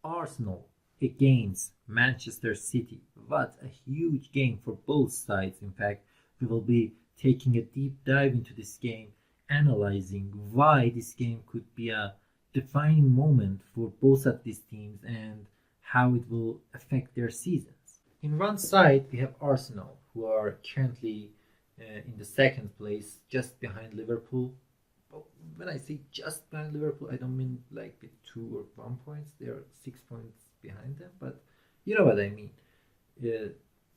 Arsenal against Manchester City. What a huge game for both sides. In fact, we will be taking a deep dive into this game, analyzing why this game could be a defining moment for both of these teams and how it will affect their seasons. In one side, we have Arsenal, who are currently in the second place, just behind Liverpool. But when I say just behind Liverpool, I don't mean like with 2 or 1 points. They are 6 points behind them, but you know what I mean. Uh,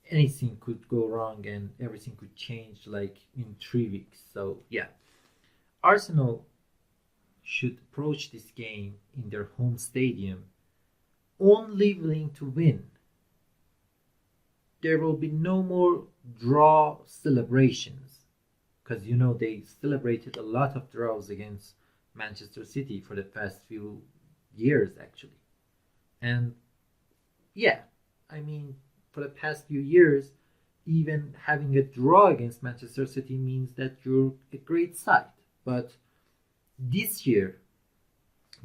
Anything could go wrong and everything could change like in 3 weeks. So yeah, Arsenal should approach this game in their home stadium only willing to win. There will be no more draw celebrations because you know they celebrated a lot of draws against Manchester City for the past few years actually. And yeah, I mean, for the past few years, even having a draw against Manchester City means that you're a great side. But this year,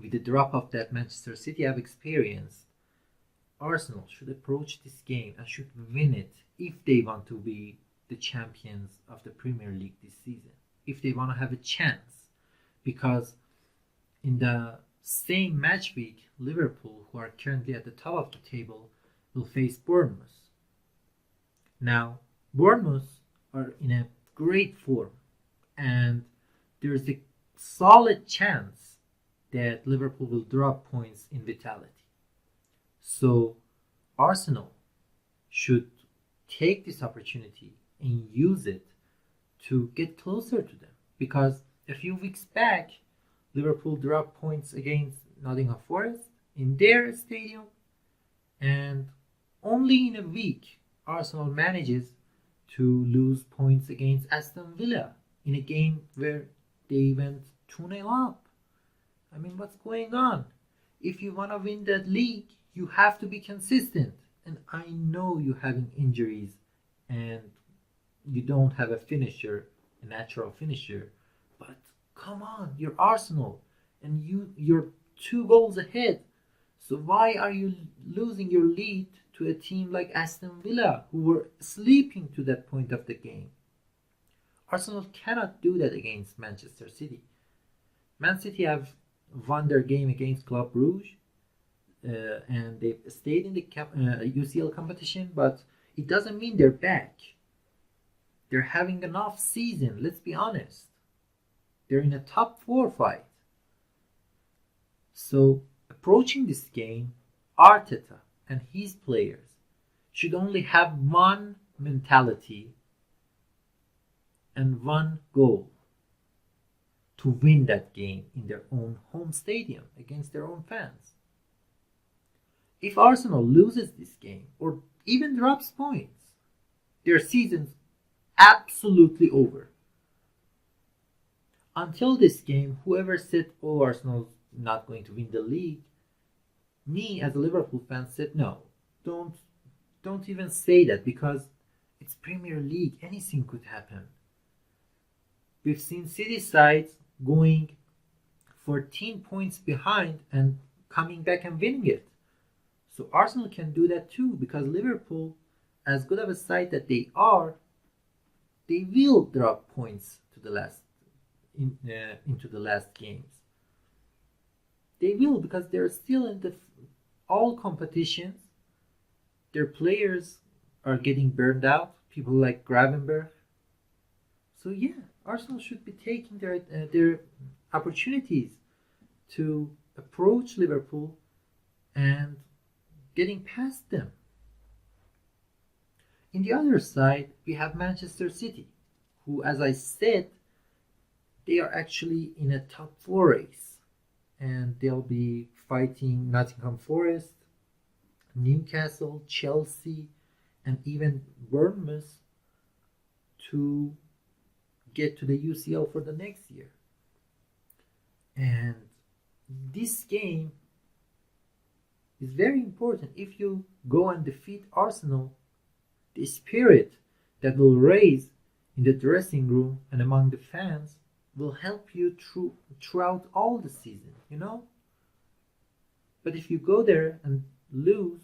with the drop off that Manchester City have experienced, Arsenal should approach this game and should win it if they want to be the champions of the Premier League this season. If they want to have a chance. Because in the same match week, Liverpool, who are currently at the top of the table, will face Bournemouth. Now, Bournemouth are in a great form, and there's a solid chance that Liverpool will drop points in Vitality. So, Arsenal should take this opportunity and use it to get closer to them. Because a few weeks back, Liverpool dropped points against Nottingham Forest in their stadium, and only in a week Arsenal manages to lose points against Aston Villa in a game where they went 2-0 up. I mean, what's going on? If you want to win that league, you have to be consistent. And I know you're having injuries and you don't have a finisher, a natural finisher, but come on, you're Arsenal and you're 2 goals ahead. So why are you losing your lead to a team like Aston Villa, who were sleeping to that point of the game? Arsenal cannot do that against Manchester City. Man City have won their game against Club Brugge, and they've stayed in the UCL competition, but it doesn't mean they're back. They're having an off season, let's be honest. They're in a top 4 fight. So, approaching this game, Arteta and his players should only have one mentality and one goal: to win that game in their own home stadium against their own fans. If Arsenal loses this game or even drops points, their season's absolutely over. Until this game, whoever said, "Oh, Arsenal's not going to win the league," me as a Liverpool fan said, "No, don't don't even say that because it's Premier League. Anything could happen." We've seen City sides going 14 points behind and coming back and winning it. So Arsenal can do that too because Liverpool, as good of a side that they are, they will drop points to the into the last games. They will because they're still in the all competitions. Their players are getting burned out. People like Gravenberch. So yeah, Arsenal should be taking their opportunities to approach Liverpool and getting past them. In the other side, we have Manchester City, who, as I said, they are actually in a top 4 race, and they'll be fighting Nottingham Forest, Newcastle, Chelsea, and even Bournemouth to get to the UCL for the next year. And this game is very important. If you go and defeat Arsenal, the spirit that will raise in the dressing room and among the fans will help you throughout all the season, you know? But if you go there and lose,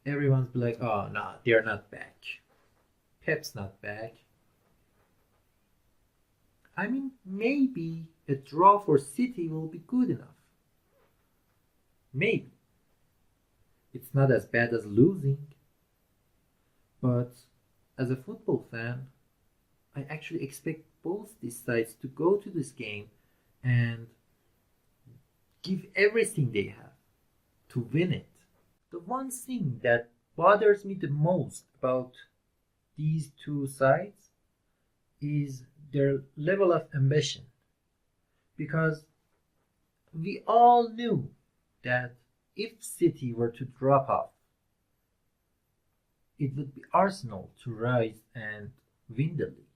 everyone's be like, oh no, they're not back. Pep's not back. I mean, maybe a draw for City will be good enough. Maybe. It's not as bad as losing. But as a football fan, I actually expect both these sides to go to this game and give everything they have to win it. The one thing that bothers me the most about these two sides is their level of ambition. Because we all knew that if City were to drop off, it would be Arsenal to rise and win the league.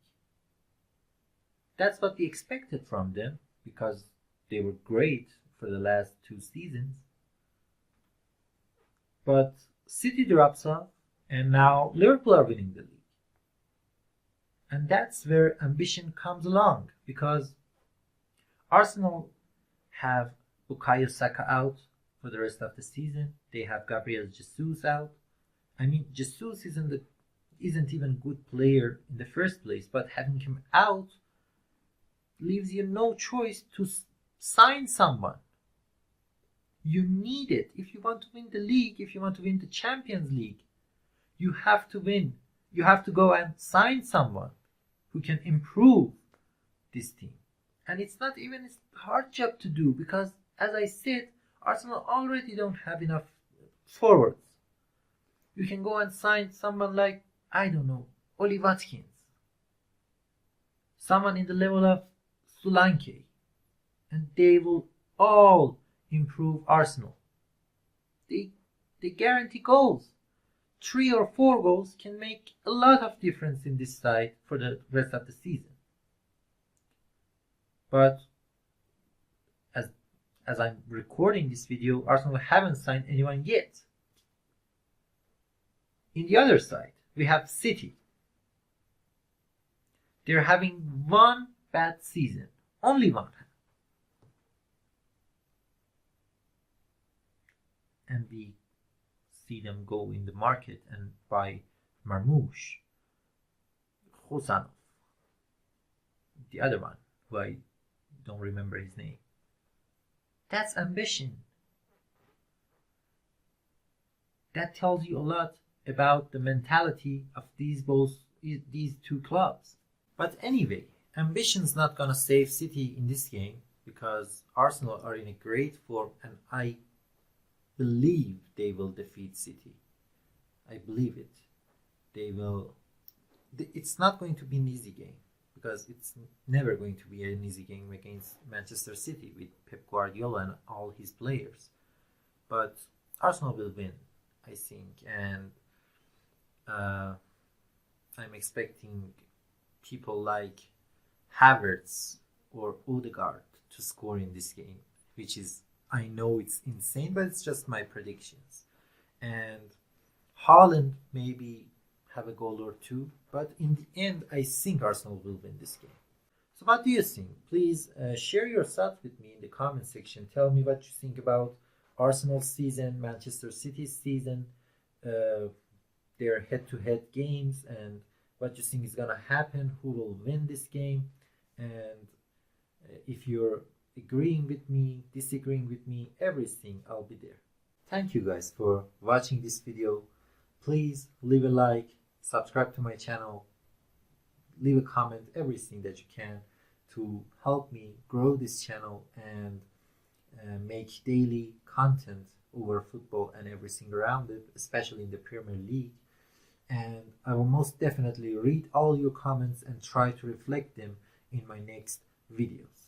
That's what we expected from them because they were great for the last 2 seasons. But City drops off and now Liverpool are winning the league. And that's where ambition comes along because Arsenal have Bukayo Saka out for the rest of the season. They have Gabriel Jesus out. I mean, Jesus isn't even a good player in the first place, but having him out leaves you no choice to sign someone. You need it. If you want to win the league, if you want to win the Champions League, you have to win. You have to go and sign someone who can improve this team. And it's not even a hard job to do because, as I said, Arsenal already don't have enough forwards. You can go and sign someone like, I don't know, Oli Watkins. Someone in the level of Solanke. And they will all improve Arsenal. They guarantee goals. 3 or 4 goals can make a lot of difference in this side for the rest of the season. But as I'm recording this video, Arsenal haven't signed anyone yet. In the other side, we have City. They're having one bad season. Only one. And we see them go in the market and buy Marmoush, Hosanov, the other one, who I don't remember his name. That's ambition. That tells you a lot about the mentality of these two clubs. But anyway, ambition's not gonna save City in this game because Arsenal are in a great form and I believe they will defeat City. I believe it. They will. It's not going to be an easy game because it's never going to be an easy game against Manchester City with Pep Guardiola and all his players. But Arsenal will win, I think, and I'm expecting people like Havertz or Odegaard to score in this game, which is, I know it's insane, but it's just my predictions. And Haaland maybe have a goal or two, but in the end, I think Arsenal will win this game. So what do you think? Please share your thoughts with me in the comment section. Tell me what you think about Arsenal's season, Manchester City's season, their head-to-head games, and what you think is going to happen, who will win this game, and if you're agreeing with me, disagreeing with me, everything, I'll be there. Thank you guys for watching this video. Please leave a like, subscribe to my channel, leave a comment, everything that you can to help me grow this channel and make daily content over football and everything around it, especially in the Premier League. And I will most definitely read all your comments and try to reflect them in my next videos.